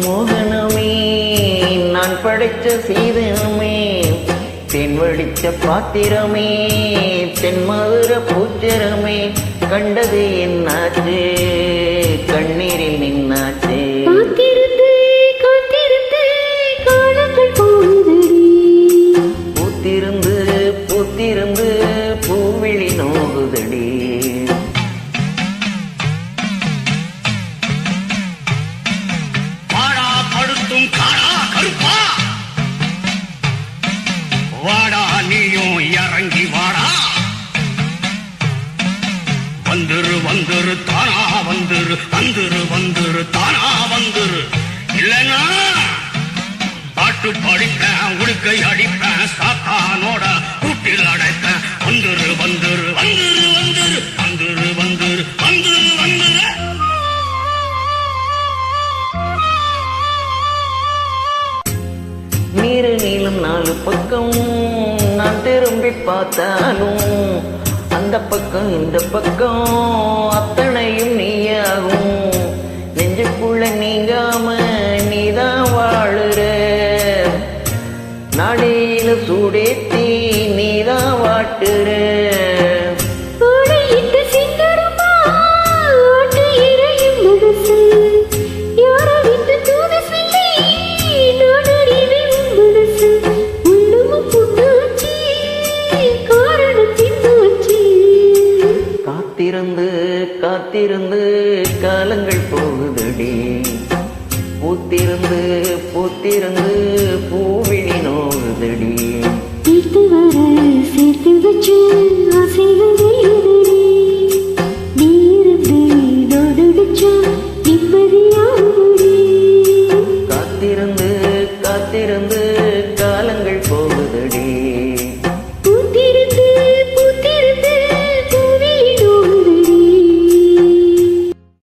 மோகனமே நான் படைச்ச சீதனமே தென் வடிச்ச பாத்திரமே தென் மதுர பூச்சரமே கண்டது என்னாச்சு கண்ணீரில் நின்னாச்சு பூத்திருந்து பூத்திருந்து பூவிழி நோகுதடி வாடா நீயும் இறங்கி வாடா வந்துரு வந்துரு தானா வந்துரு வந்துரு வந்துரு தானா வந்துரு இல்லைன்னா பாட்டு படிப்பேன் உடுக்கை அடிப்பேன் சாத்தானோட கூட்டில் அடைப்பேன் வந்துரு வந்துரு வந்துரு வந்துரு வந்துரு வந்துரு வந்துரு வந்துரு நீரு நீளம் நாலு பக்கம் நான் திரும்பி பார்த்தாலும் அந்த பக்கம் இந்த பக்கம் அத்தனையும் நீயாகும் நெஞ்சுக்குள்ள நீங்காம நீதான் வாழுற நாடியில சூடேத்தி நீதான் வாட்டுற காத்திருந்து காத்திருந்து காலங்கள் போகுதடி பூத்திருந்து பூத்திருந்து பூவிழி நோகுதடி சேர்த்து வர சேர்த்து வச்சு